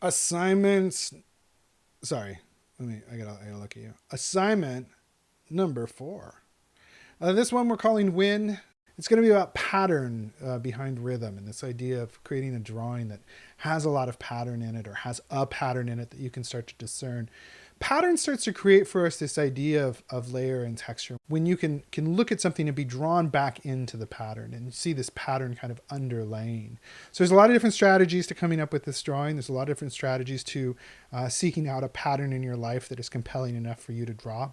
Assignments. Sorry, I gotta look at you. Assignment number 4. This one we're calling Win. It's going to be about pattern behind rhythm and this idea of creating a drawing that has a lot of pattern in it or has a pattern in it that you can start to discern. Pattern starts to create for us this idea of layer and texture. When you can look at something and be drawn back into the pattern and see this pattern kind of underlaying. So there's a lot of different strategies to coming up with this drawing. There's a lot of different strategies to seeking out a pattern in your life that is compelling enough for you to draw.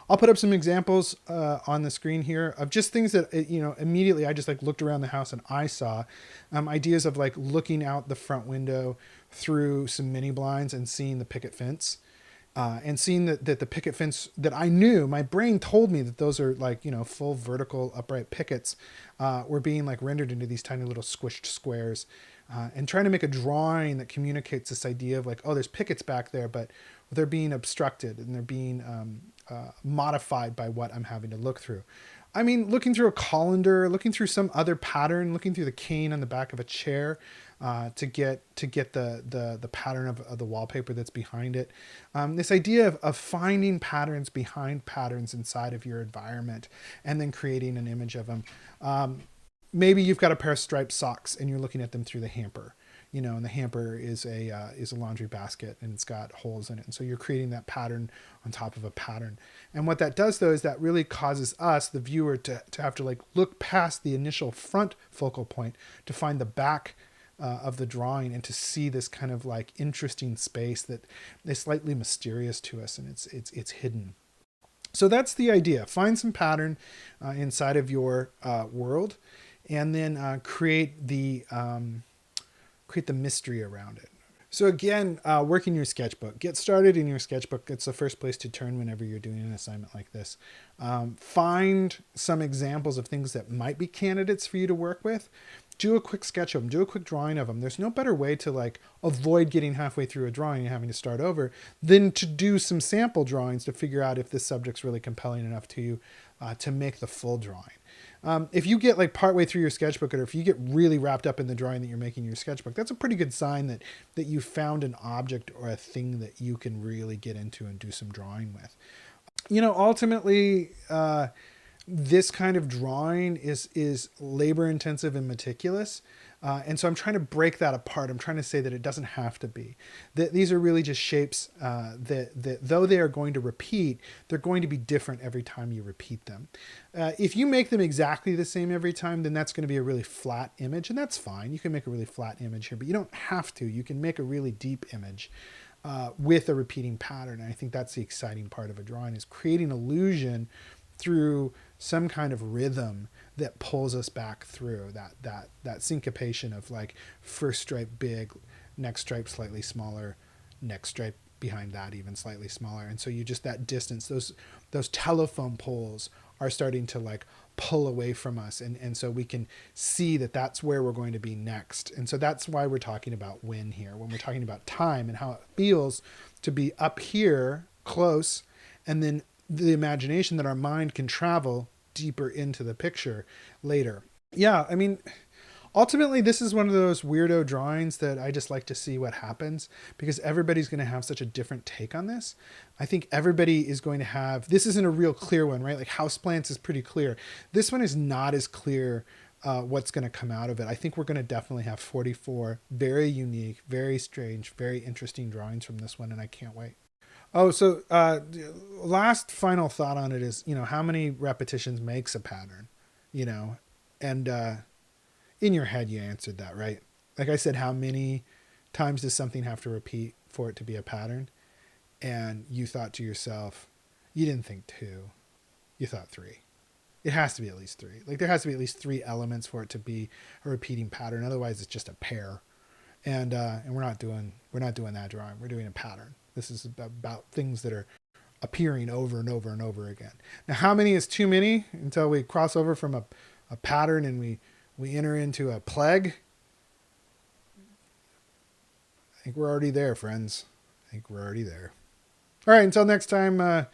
I'll put up some examples on the screen here of just things that, immediately I just like looked around the house and I saw ideas of like looking out the front window through some mini blinds and seeing the picket fence. And seeing that the picket fence that I knew, my brain told me that those are like, full vertical upright pickets were being like rendered into these tiny little squished squares. And trying to make a drawing that communicates this idea of like, oh, there's pickets back there, but they're being obstructed and they're being modified by what I'm having to look through. I mean, looking through a colander, looking through some other pattern, looking through the cane on the back of a chair to get the pattern of the wallpaper that's behind it. This idea of finding patterns behind patterns inside of your environment and then creating an image of them. Maybe you've got a pair of striped socks and you're looking at them through the hamper, and the hamper is a laundry basket and it's got holes in it. And so you're creating that pattern on top of a pattern. And what that does though is that really causes us, the viewer, to have to like look past the initial front focal point to find the back of the drawing and to see this kind of like interesting space that is slightly mysterious to us and it's hidden. So that's the idea. Find some pattern inside of your world, and then create the mystery around it. So again, work in your sketchbook. Get started in your sketchbook. It's the first place to turn whenever you're doing an assignment like this. Find some examples of things that might be candidates for you to work with. Do a quick sketch of them. Do a quick drawing of them. There's no better way to like avoid getting halfway through a drawing and having to start over than to do some sample drawings to figure out if this subject's really compelling enough to you to make the full drawing. If you get like partway through your sketchbook, or if you get really wrapped up in the drawing that you're making in your sketchbook, that's a pretty good sign that you found an object or a thing that you can really get into and do some drawing with. Ultimately, this kind of drawing is labor intensive and meticulous. And so I'm trying to break that apart. I'm trying to say that it doesn't have to be. That these are really just shapes that though they are going to repeat, they're going to be different every time you repeat them. If you make them exactly the same every time, then that's going to be a really flat image, and that's fine. You can make a really flat image here, but you don't have to. You can make a really deep image with a repeating pattern. And I think that's the exciting part of a drawing, is creating illusion through some kind of rhythm that pulls us back through that syncopation of like first stripe big, next stripe slightly smaller, next stripe behind that even slightly smaller. And so you just, that distance, those telephone poles are starting to like pull away from us, and so we can see that that's where we're going to be next. And so that's why we're talking about when here, when we're talking about time and how it feels to be up here close, and then the imagination that our mind can travel deeper into the picture later. Yeah, I mean, ultimately, this is one of those weirdo drawings that I just like to see what happens, because everybody's going to have such a different take on this. I think everybody is going to have, this isn't a real clear one, right? Like houseplants is pretty clear. This one is not as clear what's going to come out of it. I think we're going to definitely have 44 very unique, very strange, very interesting drawings from this one, and I can't wait. Oh, so last final thought on it is, how many repetitions makes a pattern, you know, and in your head you answered that, right? Like I said, how many times does something have to repeat for it to be a pattern? And you thought to yourself, you didn't think two, you thought three. It has to be at least three. Like there has to be at least three elements for it to be a repeating pattern. Otherwise, it's just a pair. And we're not doing that drawing. We're doing a pattern. This is about things that are appearing over and over and over again. Now, how many is too many until we cross over from a pattern and we enter into a plague? I think we're already there, friends. I think we're already there. All right, until next time,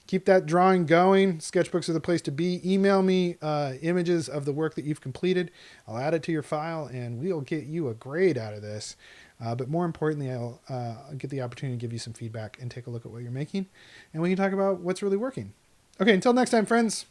Keep that drawing going. Sketchbooks are the place to be. Email me images of the work that you've completed. I'll add it to your file and we'll get you a grade out of this. But more importantly, I'll get the opportunity to give you some feedback and take a look at what you're making. And we can talk about what's really working. Okay, until next time, friends.